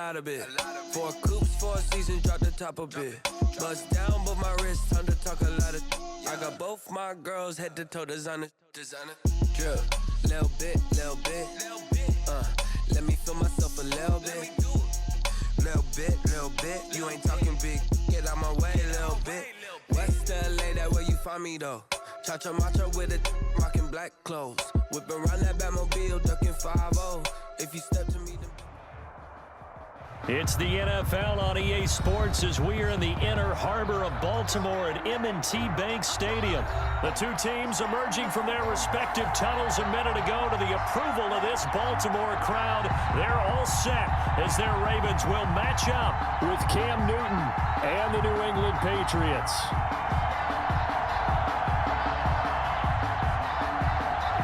lot of it. 4 coops, 4 seasons, drop the top a bit. Bust down, but my wrist, time to talk a lot of. I got both my girls head to toe designer. Drip, little bit. Let me feel myself a little bit. Little bit. You ain't talking big. Get out my way, little bit. West LA, that where you find me though. Cha-cha matcha with a rockin' black clothes. Whippin' around that Batmobile, ducking 5-0. If you step to me, then... It's the NFL on EA Sports as we are in the inner harbor of Baltimore at M&T Bank Stadium. The two teams emerging from their respective tunnels a minute ago to the approval of this Baltimore crowd. They're all set as their Ravens will match up with Cam Newton and the New England Patriots.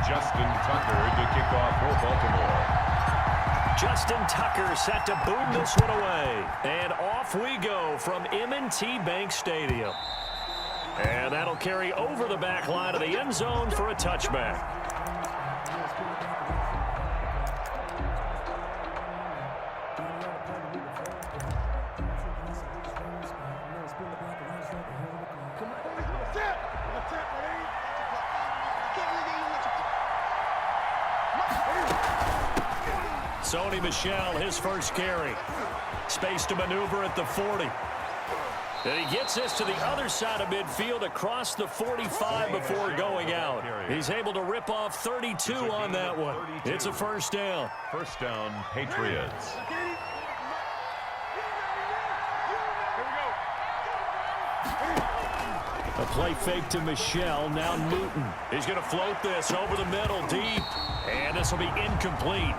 Justin Tucker to kick off for Baltimore. Justin Tucker set to boom this one away. And off we go from M&T Bank Stadium. And that'll carry over the back line of the end zone for a touchback. Sony Michel, his first carry. Space to maneuver at the 40. And he gets this to the other side of midfield across the 45 before going out. He's able to rip off 32 on that one. It's a first down. First down, Patriots. A play fake to Michel. Now Newton. He's going to float this over the middle deep. And this will be incomplete.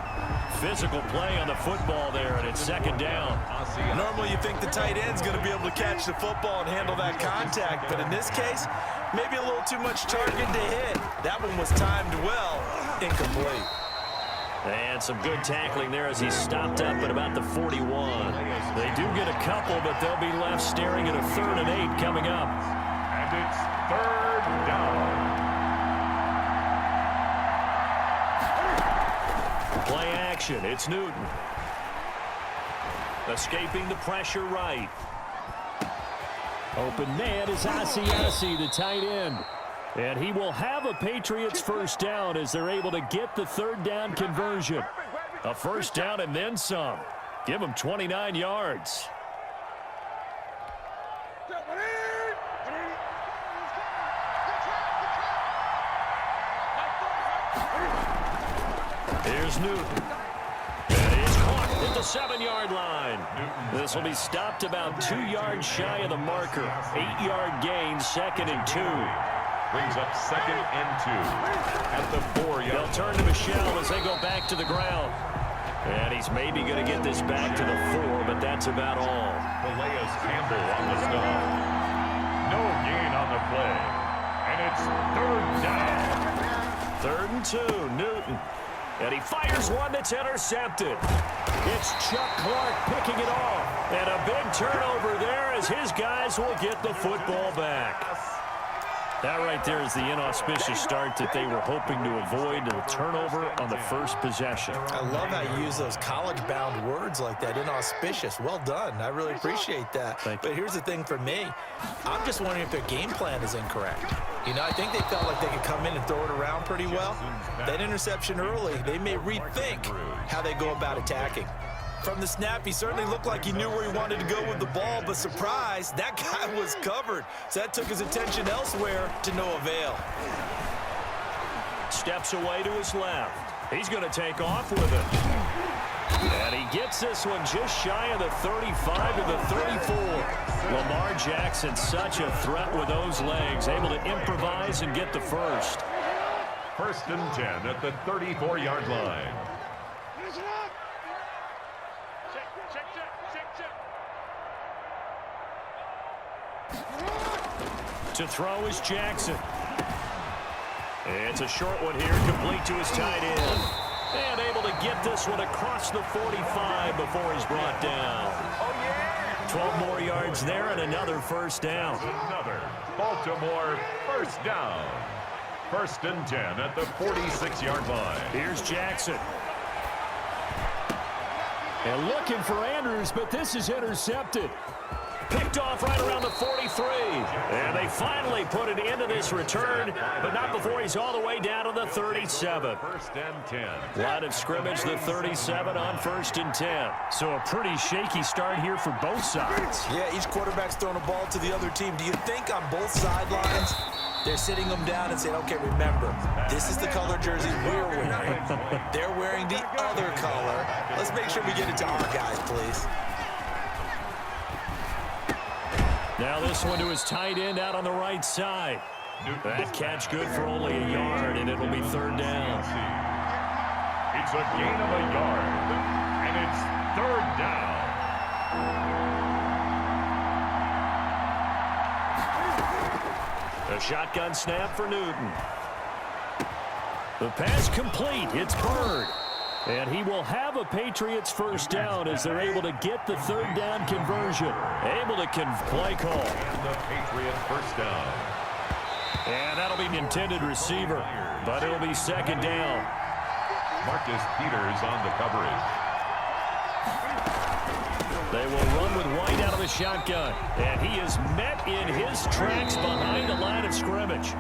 Physical play on the football there, and it's second down. Normally you think the tight end's going to be able to catch the football and handle that contact, but in this case, maybe a little too much target to hit. That one was timed well, incomplete. And some good tackling there as he's stopped up at about the 41. They do get a couple, but they'll be left staring at a 3rd and 8 coming up. And it's 3rd down. Play action. It's Newton. Escaping the pressure right. Open man is Asiasi, the tight end. And he will have a Patriots first down as they're able to get the 3rd down conversion. A first down and then some. Give them 29 yards. Here's Newton. And he's caught at the 7-yard line. This will be stopped about 2 yards shy of the marker. 8-yard gain, 2nd and 2. Brings up 2nd and 2 at the 4-yard. They'll turn to Michel as they go back to the ground. And he's maybe going to get this back to the 4, but that's about all. Calais Campbell on the stop. No gain on the play. And it's 3rd down. 3rd and 2, Newton. And he fires one that's intercepted. It's Chuck Clark picking it off. And a big turnover there as his guys will get the football back. That right there is the inauspicious start that they were hoping to avoid, the turnover on the first possession. I love how you use those college-bound words like that, inauspicious. Well done. I really appreciate that. But here's the thing for me. I'm just wondering if their game plan is incorrect. You know, I think they felt like they could come in and throw it around pretty well. That interception early, they may rethink how they go about attacking. From the snap, he certainly looked like he knew where he wanted to go with the ball, but surprise, that guy was covered. So that took his attention elsewhere to no avail. Steps away to his left. He's going to take off with it. And he gets this one just shy of the 35 to the 34. Lamar Jackson, such a threat with those legs, able to improvise and get the first. 1st and 10 at the 34-yard line. To throw is Jackson. It's a short one here, complete to his tight end. And able to get this one across the 45 before he's brought down. 12 more yards there and another first down. Another Baltimore first down. 1st and 10 at the 46-yard line. Here's Jackson. And looking for Andrews, but this is intercepted. Picked off right around the 43. And they finally put it into this return, but not before he's all the way down to the 37. First and 10. Line of scrimmage, the 37 on 1st and 10. So a pretty shaky start here for both sides. Yeah, each quarterback's throwing a ball to the other team. Do you think on both sidelines they're sitting them down and saying, okay, remember, this is the color jersey we're wearing. They're wearing the other color. Let's make sure we get it to our guys, please. Now this one to his tight end out on the right side. That catch good for only a yard, and it'll be 3rd down. It's a gain of a yard, and it's 3rd down. A shotgun snap for Newton. The pass complete. It's Bird. And he will have a Patriots first down as they're able to get the 3rd down conversion. Able to play call. And the Patriots first down. And that'll be an intended receiver, but it'll be 2nd down. Marcus Peters on the coverage. They will run with White out of the shotgun. And he is met in his tracks behind the line of scrimmage.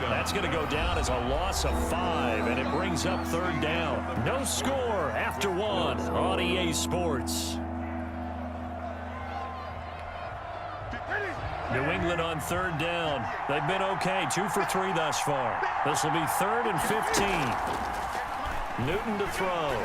That's going to go down as a loss of 5, and it brings up 3rd down. No score after 1 on EA Sports. New England on 3rd down. They've been okay, 2 for 3 thus far. This will be 3rd and 15. Newton to throw.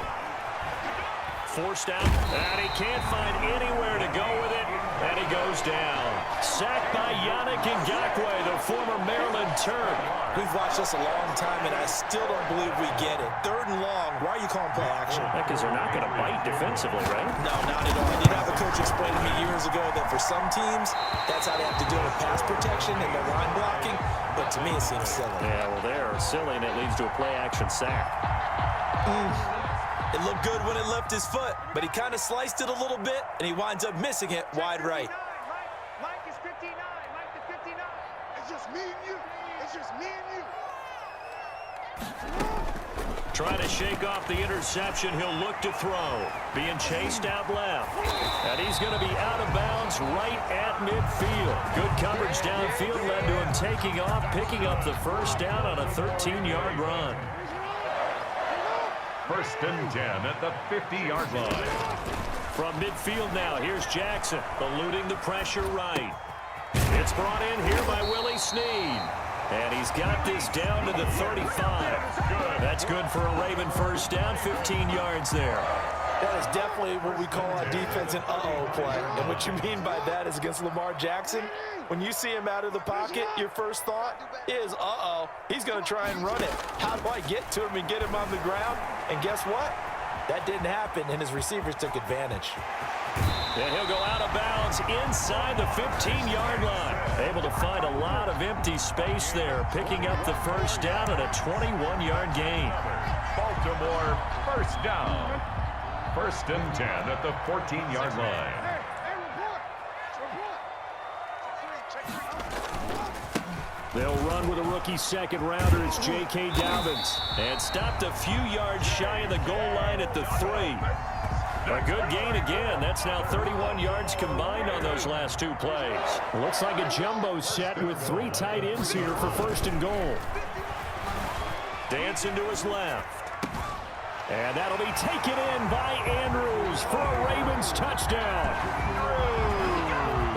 Forced out, and he can't find anywhere to go with it, and he goes down. Sacked by Yannick Ngakoue, the former Maryland Terp. We've watched this a long time, and I still don't believe we get it. 3rd and long, why are you calling play action? Because they're not going to bite defensively, right? No, not at all. I did have a coach explain to me years ago that for some teams, that's how they have to deal with pass protection and their line blocking, but to me it seems silly. Yeah, well, they're silly, and it leads to a play-action sack. It looked good when it left his foot, but he kind of sliced it a little bit, and he winds up missing it wide right. Mike is 59. Mike is 59. It's just me and you. It's just me and you. Trying to shake off the interception. He'll look to throw. Being chased out left. And he's going to be out of bounds right at midfield. Good coverage downfield led to him taking off, picking up the first down on a 13-yard run. 1st and 10 at the 50-yard line. From midfield now, here's Jackson, eluding the pressure right. It's brought in here by Willie Snead. And he's got this down to the 35. That's good for a Raven first down, 15 yards there. That is definitely what we call our defense an uh-oh play. And what you mean by that is against Lamar Jackson, when you see him out of the pocket, your first thought is, uh-oh, he's going to try and run it. How do I get to him and get him on the ground? And guess what? That didn't happen, and his receivers took advantage. And he'll go out of bounds inside the 15-yard line. Able to find a lot of empty space there, picking up the first down and a 21-yard gain. Baltimore first down. 1st and 10 at the 14-yard line. They'll run with a rookie second-rounder. It's J.K. Dobbins. And stopped a few yards shy of the goal line at the 3. A good gain again. That's now 31 yards combined on those last 2 plays. Looks like a jumbo set with 3 tight ends here for 1st and goal. Dancing to his left. And that'll be taken in by Andrews for a Ravens touchdown.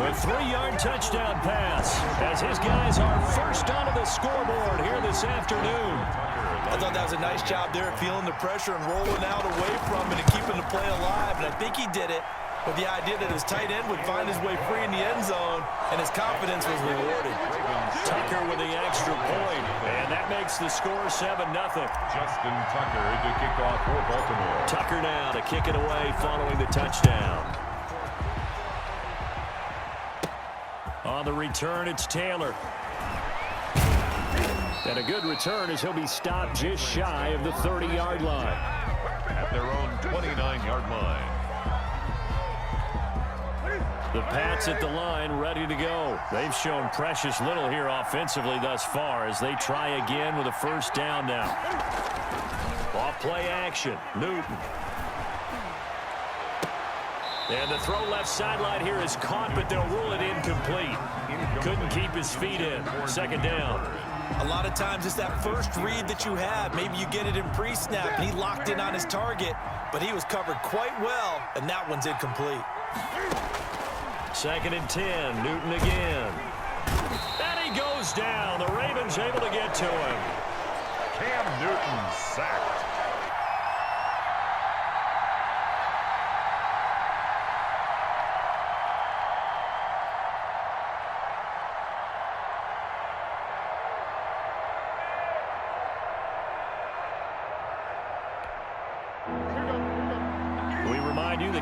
A 3-yard touchdown pass as his guys are first onto the scoreboard here this afternoon. I thought that was a nice job there at feeling the pressure and rolling out away from it and keeping the play alive. And I think he did it with the idea that his tight end would find his way free in the end zone, and his confidence was rewarded. Tucker with the extra point, and that makes the score 7-0. Justin Tucker to kick off for Baltimore. Tucker now to kick it away following the touchdown. On the return, it's Taylor. And a good return as he'll be stopped just shy of the 30-yard line. At their own 29-yard line. The Pats at the line, ready to go. They've shown precious little here offensively thus far as they try again with a first down now. Off play action, Newton. And the throw left sideline here is caught, but they'll rule it incomplete. Couldn't keep his feet in. Second down. A lot of times it's that first read that you have. Maybe you get it in pre-snap, and he locked in on his target, but he was covered quite well, and that one's incomplete. Second and 10. Newton again. And he goes down. The Ravens able to get to him. Cam Newton sacked.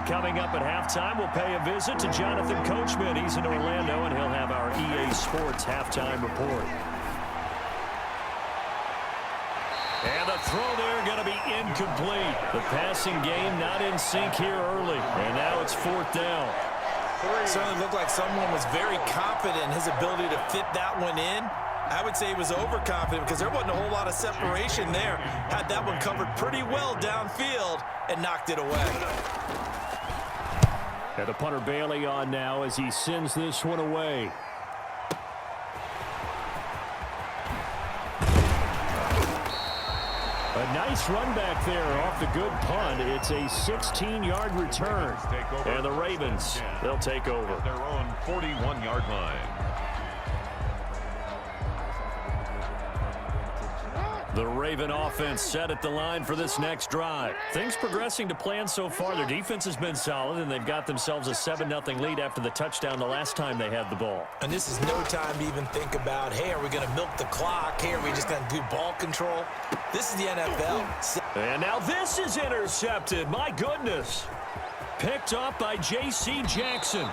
Coming up at halftime, we'll pay a visit to Jonathan Coachman. He's in Orlando, and he'll have our EA Sports halftime report. And the throw there going to be incomplete. The passing game not in sync here early. And now it's fourth down. It certainly looked like someone was very confident in his ability to fit that one in. I would say he was overconfident because there wasn't a whole lot of separation there. Had that one covered pretty well downfield and knocked it away. And the punter Bailey on now as he sends this one away. A nice run back there off the good punt. It's a 16-yard return. And the Ravens, they'll take over. Their own 41-yard line. The Raven offense set at the line for this next drive. Things progressing to plan so far. Their defense has been solid, and they've got themselves a 7-0 lead after the touchdown the last time they had the ball. And this is no time to even think about, hey, are we going to milk the clock? Hey, are we just going to do ball control? This is the NFL. And now this is intercepted. My goodness. Picked up by J.C. Jackson.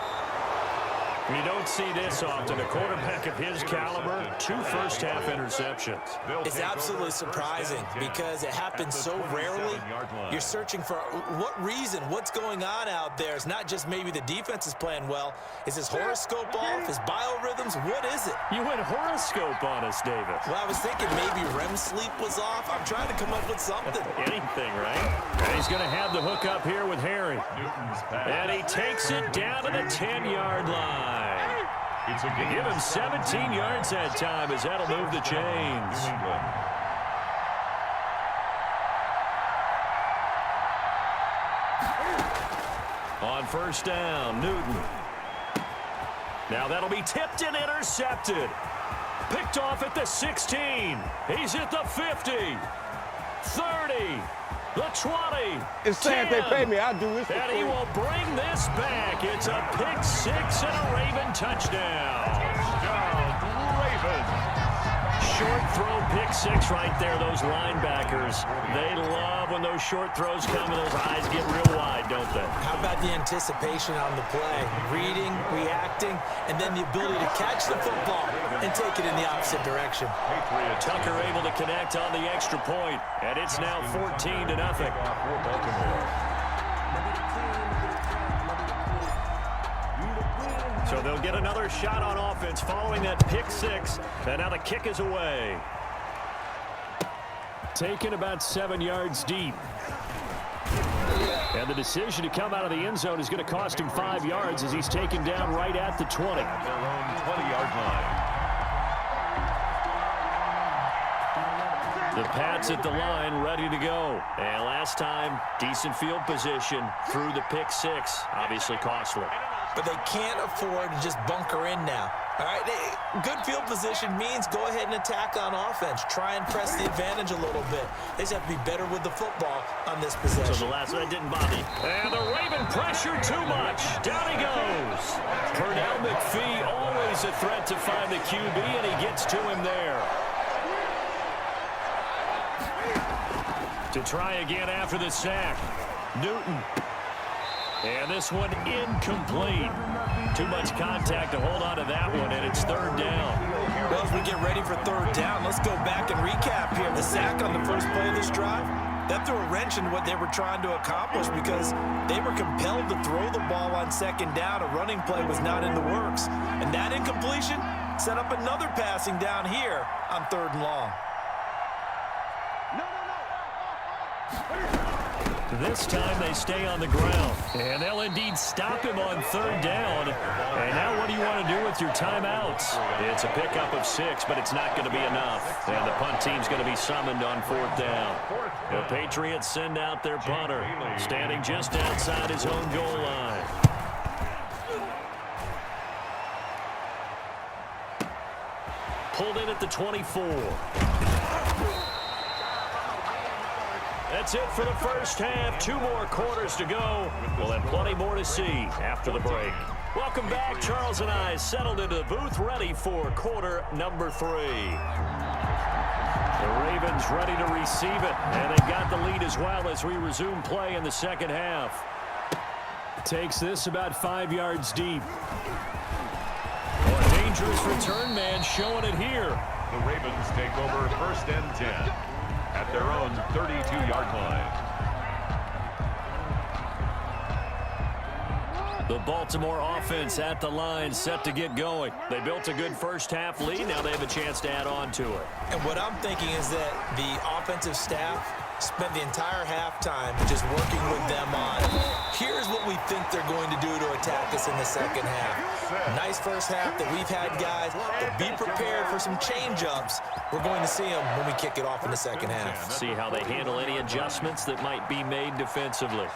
You don't see this often. A quarterback of his caliber, 2 first-half interceptions. It's absolutely surprising because it happens so rarely. You're searching for what reason, what's going on out there. It's not just maybe the defense is playing well. Is his horoscope off? His biorhythms? What is it? You went horoscope on us, David. Well, I was thinking maybe REM sleep was off. I'm trying to come up with something. Anything, right? And he's going to have the hook up here with Harry. And he takes it down to the 10-yard line. Give him 17 yards that time as that'll move the chains. On first down, Newton. Now that'll be tipped and intercepted. Picked off at the 16. He's at the 50. 30. The 20. It's sad they pay me. I'll do this. And he will bring this back. It's a pick 6 and a Raven touchdown. Ravens. Short throw, pick 6 right there. Those linebackers, they love when those short throws come and those eyes get real wide, don't they? How about the anticipation on the play? Reading, reacting, and then the ability to catch the football and take it in the opposite direction. Tucker able to connect on the extra point, and it's now 14-0. So they'll get another shot on offense following that pick 6, and now the kick is away. Taken about 7 yards deep. And the decision to come out of the end zone is going to cost him 5 yards as he's taken down right at the 20. Their own 20-yard line. The Pats at the line, ready to go. And last time, decent field position through the pick 6. Obviously costly. But they can't afford to just bunker in now. All right, good field position means go ahead and attack on offense. Try and press the advantage a little bit. They just have to be better with the football on this possession. So the last one didn't bother you. And the Raven pressure too much. Down he goes. Pernell McPhee, always a threat to find the QB, and he gets to him there. To try again after the sack. Newton. And this one incomplete. Too much contact to hold on to that one, and it's third down. Well, as we get ready for third down, let's go back and recap here. The sack on the first play of this drive, that threw a wrench into what they were trying to accomplish because they were compelled to throw the ball on second down. A running play was not in the works. And that incompletion set up another passing down here on third and long. This time they stay on the ground. And they'll indeed stop him on third down. And now what do you want to do with your timeouts? It's a pickup of 6, but it's not going to be enough. And the punt team's going to be summoned on fourth down. The Patriots send out their punter, standing just outside his own goal line. Pulled in at the 24. That's it for the first half. 2 more quarters to go. We'll have plenty more to see after the break. Welcome back. Charles and I settled into the booth, ready for quarter number 3. The Ravens ready to receive it, and they've got the lead as well as we resume play in the second half. Takes this about 5 yards deep. A dangerous return man showing it here. The Ravens take over 1st and 10 at their own 32-yard line. The Baltimore offense at the line, set to get going. They built a good first half lead. Now they have a chance to add on to it. And what I'm thinking is that the offensive staff spent the entire halftime just working with them on, here's what we think they're going to do to attack us in the second half. Nice first half that we've had, guys, but be prepared for some change-ups. We're going to see them when we kick it off in the second half. See how they handle any adjustments that might be made defensively.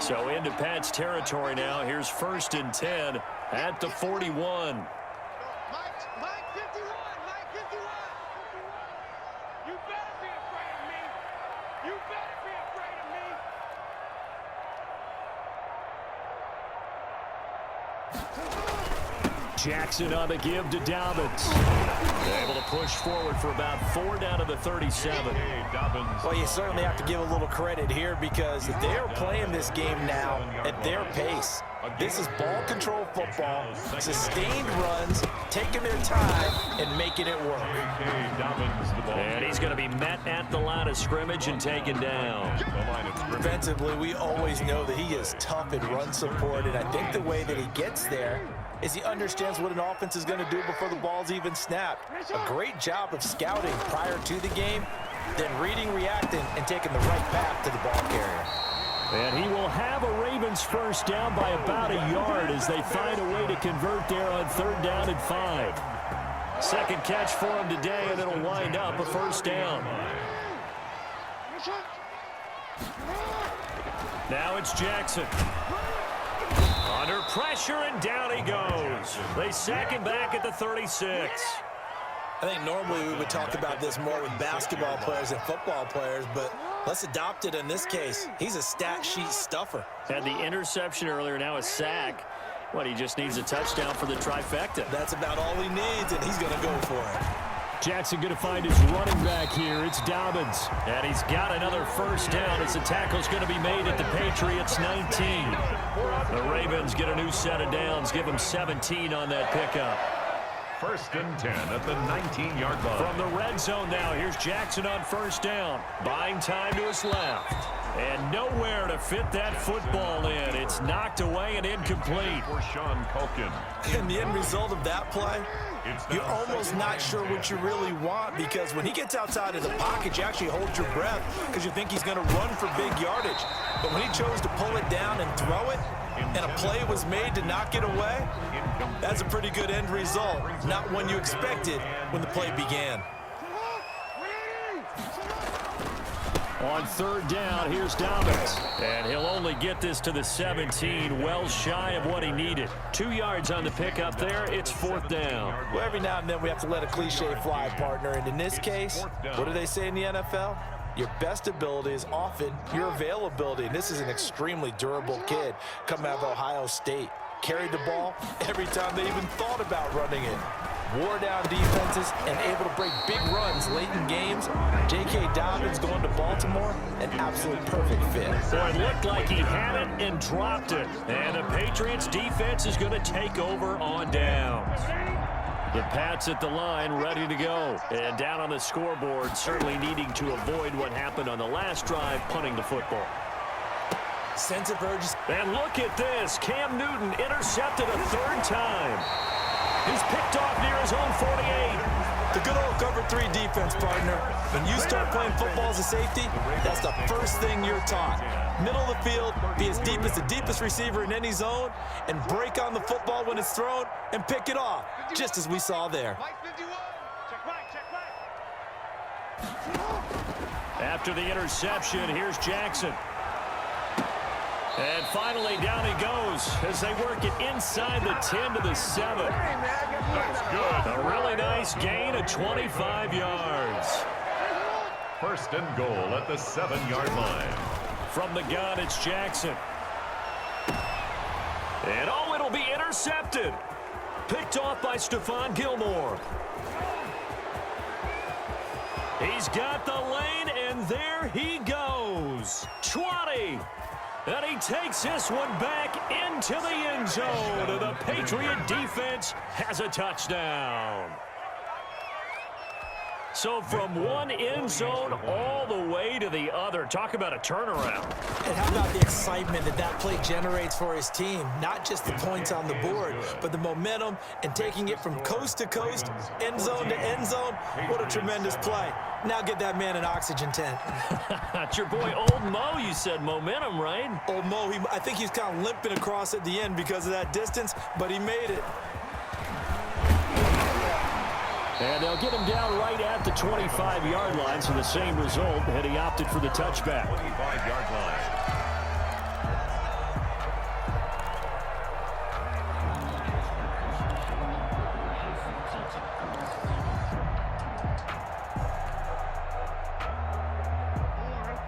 So into Pat's territory now. Here's 1st and 10 at the 41. Mike 51, Mike 51. You better be afraid of me. You better be afraid of me. Jackson on the give to Dobbins. Able to push forward for about 4 down to the 37. Well, you certainly have to give a little credit here because they're playing this game now at their pace. This is ball control football, sustained runs, taking their time and making it work. And he's going to be met at the line of scrimmage and taken down. Defensively, we always know that he is tough in run support, and I think the way that he gets there is he understands what an offense is going to do before the ball's even snapped. A great job of scouting prior to the game, then reading, reacting, and taking the right path to the ball carrier. And he will have a Ravens first down by about a yard as they find a way to convert there on 3rd down and 5. Second catch for him today, and it'll wind up a first down. Now it's Jackson. Under pressure, and down he goes. They sack him back at the 36. I think normally we would talk about this more with basketball players and football players, but let's adopt it in this case. He's a stat sheet stuffer. Had the interception earlier, now a sack. What, he just needs a touchdown for the trifecta. That's about all he needs, and he's going to go for it. Jackson going to find his running back here. It's Dobbins. And he's got another first down as the tackle's going to be made at the Patriots 19. The Ravens get a new set of downs, give them 17 on that pickup. 1st and 10 at the 19-yard line. From the red zone now, here's Jackson on first down. Buying time to his left. And nowhere to fit that football in. It's knocked away and incomplete. For Sean Culkin. And the end result of that play, you're almost not sure what you really want because when he gets outside of the pocket, you actually hold your breath because you think he's going to run for big yardage. But when he chose to pull it down and throw it, and a play was made to knock it away, that's a pretty good end result. Not one you expected when the play began. On 3rd down, here's Dobbins. And he'll only get this to the 17, well shy of what he needed. 2 yards on the pickup there. It's 4th down. Well, every now and then we have to let a cliche fly, partner. And in this case, what do they say in the NFL? Your best ability is often your availability. And this is an extremely durable kid coming out of Ohio State. Carried the ball every time they even thought about running it. Wore down defenses and able to break big runs late in games. J.K. Dobbins going to Baltimore, an absolute perfect fit. Boy, it looked like he had it and dropped it. And the Patriots defense is going to take over on downs. The Pats at the line, ready to go. And down on the scoreboard, certainly needing to avoid what happened on the last drive, punting the football. Sense of urgency. And look at this. Cam Newton intercepted a 3rd time. He's picked off near his own 48. The Good old cover 3 defense, partner. When you start playing football as a safety, that's the first thing you're taught. Middle of the field, be as deep as the deepest receiver in any zone, and break on the football when it's thrown and pick it off, just as we saw there. After the interception, here's Jackson. And finally, down he goes as they work it inside the 10 to the 7. That's good. A really nice gain of 25 yards. First and goal at the 7-yard line. From the gun, it's Jackson. And oh, it'll be intercepted. Picked off by Stephon Gilmore. He's got the lane, and there he goes. 20. And he takes this one back into the end zone. And the Patriot defense has a touchdown. So from one end zone all the way to the other. Talk about a turnaround. And how about the excitement that play generates for his team? Not just the points on the board, but the momentum and taking it from coast to coast, end zone to end zone. What a tremendous play. Now get that man an oxygen tent. It's your boy Old Mo, you said momentum, right? Old Mo, I think he's kind of limping across at the end because of that distance, but he made it. And they'll get him down right at the 25-yard line, so the same result, and he opted for the touchback. 25-yard line.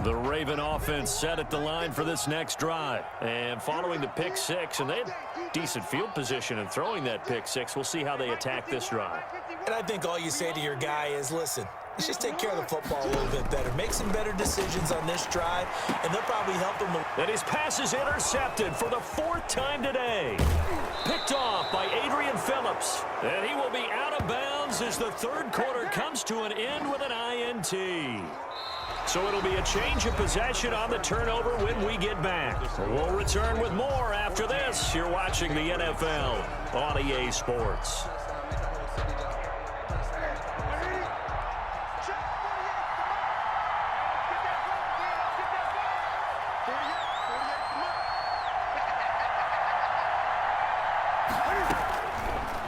The Raven offense set at the line for this next drive. And following the pick six, and they had decent field position in throwing that pick six. We'll see how they attack this drive. And I think all you say to your guy is, listen, let's just take care of the football a little bit better. Make some better decisions on this drive, and they'll probably help him. And his pass is intercepted for the 4th time today. Picked off by Adrian Phillips. And he will be out of bounds as the 3rd quarter comes to an end with an INT. So it'll be a change of possession on the turnover when we get back. We'll return with more after this. You're watching the NFL on EA Sports.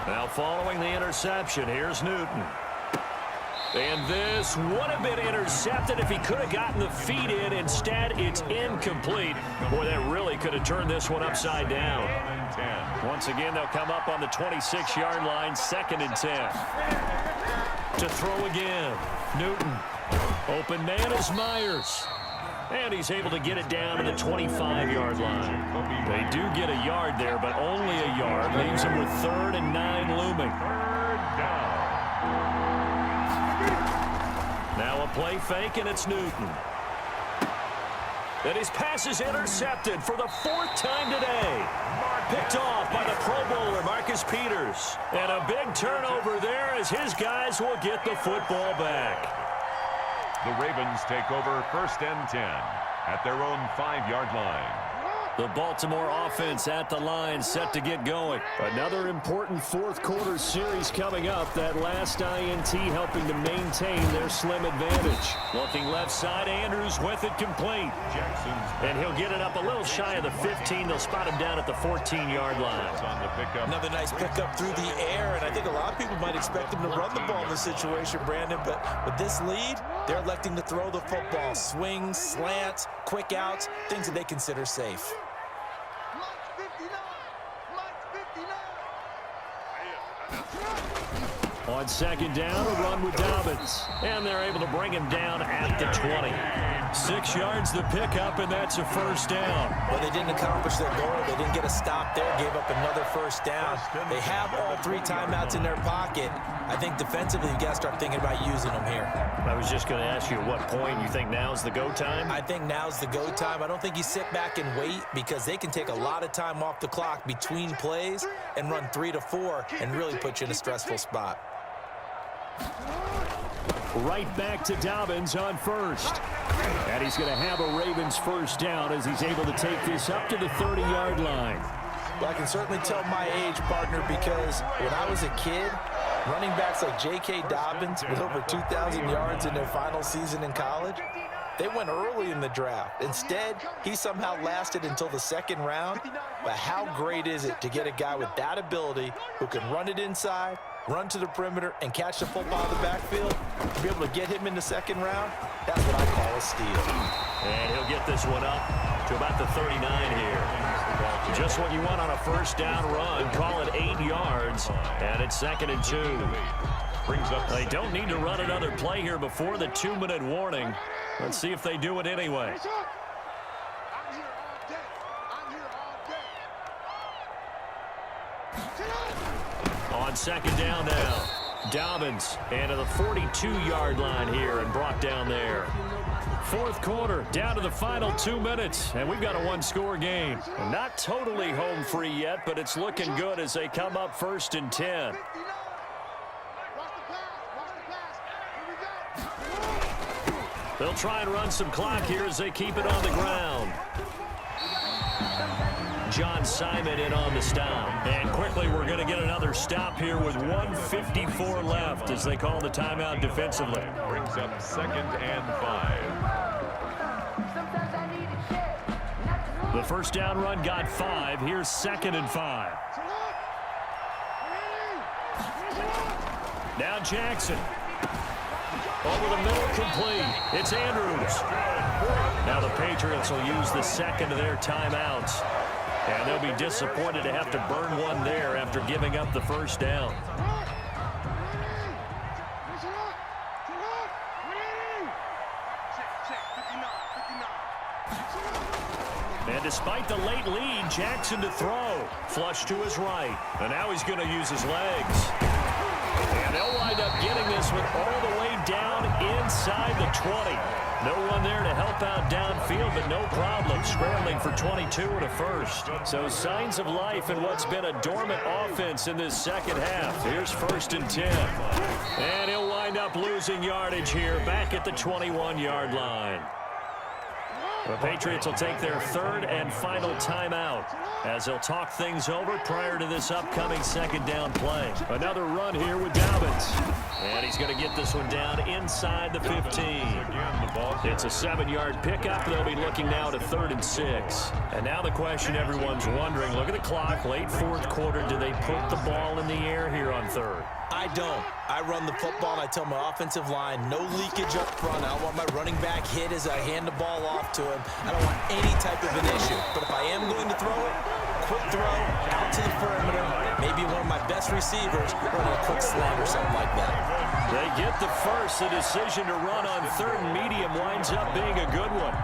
Now following the interception, here's Newton. And this would have been intercepted if he could have gotten the feet in. Instead, it's incomplete. Boy, that really could have turned this one upside down. Once again, they'll come up on the 26-yard line, 2nd and 10. To throw again. Newton. Open man is Myers. And he's able to get it down to the 25-yard line. They do get a yard there, but only a yard. Leaves them with 3rd and 9 looming. 3rd down. Now a play fake, and it's Newton. And his pass is intercepted for the 4th time today. Picked off by the Pro Bowler, Marcus Peters. And a big turnover there as his guys will get the football back. The Ravens take over 1st and 10 at their own 5-yard line. The Baltimore offense at the line, set to get going. Another important 4th quarter series coming up. That last INT helping to maintain their slim advantage. Looking left side, Andrews with it complete. And he'll get it up a little shy of the 15. They'll spot him down at the 14-yard line. Another nice pickup through the air, and I think a lot of people might expect him to run the ball in this situation, Brandon, but with this lead, they're electing to throw the football. Swings, slants, quick outs, things that they consider safe. On 2nd down, a run with Dobbins. And they're able to bring him down at the 20. 6 yards the pickup, and that's a 1st down. Well, they didn't accomplish their goal. They didn't get a stop there, gave up another 1st down. They have all 3 timeouts in their pocket. I think defensively, you've got to start thinking about using them here. I was just going to ask you at what point you think now's the go time? I think now's the go time. I don't think you sit back and wait because they can take a lot of time off the clock between plays and run 3 to 4 and really put you in a stressful spot. Right back to Dobbins on 1st. And he's going to have a Ravens 1st down as he's able to take this up to the 30-yard line. Well, I can certainly tell my age, partner, because when I was a kid, Running backs like J.K. Dobbins with over 2,000 yards in their final season in college, they went early in the draft. Instead, he somehow lasted until the second round. But how great is it to get a guy with that ability who can run it inside, run to the perimeter, and catch the football out of the backfield? To be able to get him in the second round, that's what I call a steal. And he'll get this one up to about the 39 here. Just what you want on a first down run. Call it 8 yards, and it's 2nd and 2. They don't need to run another play here before the 2-minute warning. Let's see if they do it anyway. On 2nd down now, Dobbins into the 42-yard line here and brought down there. 4th quarter, down to the final 2 minutes, and we've got a 1-score game. Not totally home free yet, but it's looking good as they come up 1st and 10. They'll try and run some clock here as they keep it on the ground. John Simon in on the stop. And quickly we're going to get another stop here with 1:54 left as they call the timeout defensively. Brings up 2nd and 5. The first down run got 5. Here's 2nd and 5. Now Jackson. Over the middle, complete. It's Andrews. Now the Patriots will use the second of their timeouts. And they'll be disappointed to have to burn one there after giving up the first down. And despite the late lead, Jackson to throw. Flush to his right. And now he's going to use his legs. And they'll wind up getting this one all the way down inside the 20. No one there to help out downfield, but no problem scrambling for 22 and a first. So signs of life in what's been a dormant offense in this second half. Here's 1st and 10. And he'll wind up losing yardage here back at the 21-yard line. The Patriots will take their 3rd and final timeout as they'll talk things over prior to this upcoming second down play. Another run here with Dobbins. And he's going to get this one down inside the 15. It's a 7-yard pickup. They'll be looking now to 3rd and 6. And now the question everyone's wondering, look at the clock, late 4th quarter. Do they put the ball in the air here on 3rd? I don't. I run the football, and I tell my offensive line, no leakage up front. I don't want my running back hit as I hand the ball off to him. I don't want any type of an issue. But if I am going to throw it, quick throw, out to the perimeter, maybe one of my best receivers running a quick slant or something like that. They get the first. The decision to run on 3rd and medium winds up being a good one.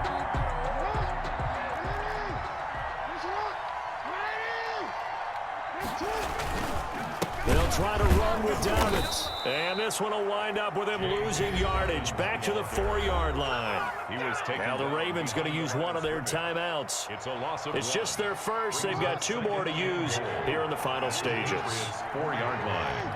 They'll try to run with Dobbins. And this one will wind up with him losing yardage back to the 4-yard line. Now the Ravens going to use one of their timeouts. It's just their first. They've got 2 more to use here in the final stages. 4-yard line.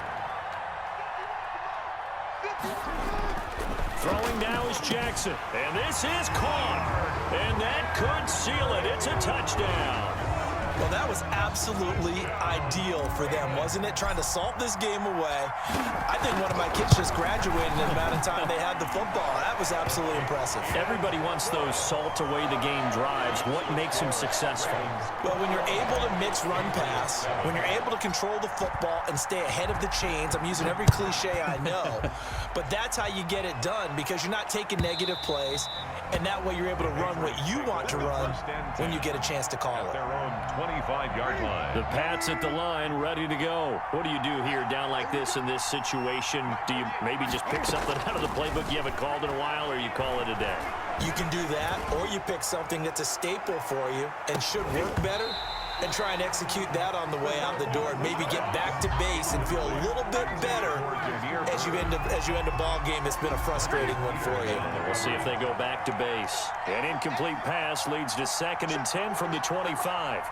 Throwing now is Jackson. And this is caught. And that could seal it. It's a touchdown. Well, that was absolutely ideal for them, wasn't it? Trying to salt this game away. I think one of my kids just graduated in the amount of time they had the football. That was absolutely impressive. Everybody wants those salt away the game drives. What makes them successful? Well, when you're able to mix run pass, when you're able to control the football and stay ahead of the chains, I'm using every cliche I know, but that's how you get it done because you're not taking negative plays, and that way you're able to run what you want to run when you get a chance to call it. Their own 25-yard line. The Pats at the line, ready to go. What do you do here down like this in this situation? Do you maybe just pick something out of the playbook you haven't called in a while, or you call it a day? You can do that, or you pick something that's a staple for you and should work better and try and execute that on the way out the door and maybe get back to base and feel a little bit better as you end a ball game that's been a frustrating one for you. We'll see if they go back to base. An incomplete pass leads to 2nd and 10 from the 25.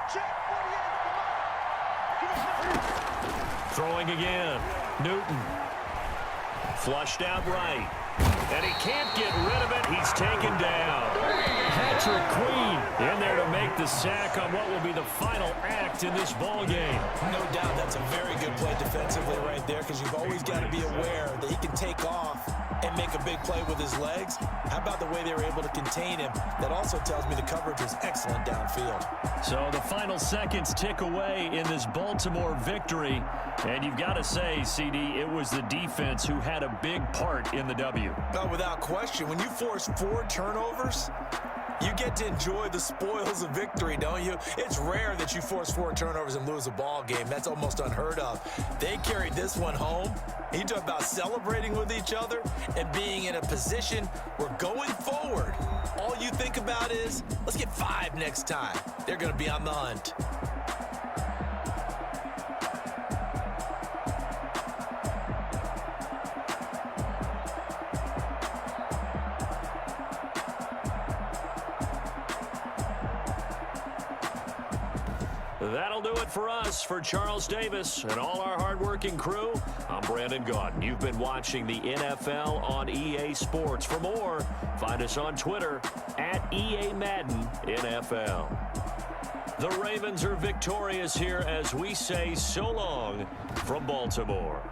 Throwing again. Newton. Flushed out right. And he can't get rid of it. He's taken down. Patrick Queen in there to make the sack on what will be the final act in this ball game. No doubt that's a very good play defensively right there, because you've always got to be aware that he can take off and make a big play with his legs. How about the way they were able to contain him? That also tells me the coverage was excellent downfield. So the final seconds tick away in this Baltimore victory. And you've got to say, CD, it was the defense who had a big part in the W. No, without question. When you force 4 turnovers, you get to enjoy the spoils of victory, don't you? It's rare that you force 4 turnovers and lose a ball game. That's almost unheard of. They carried this one home. You talk about celebrating with each other and being in a position where going forward, all you think about is, let's get 5 next time. They're going to be on the hunt. That'll do it for us. For Charles Davis and all our hardworking crew, I'm Brandon Gaudin. You've been watching the NFL on EA Sports. For more, find us on Twitter at EA Madden NFL. The Ravens are victorious here as we say so long from Baltimore.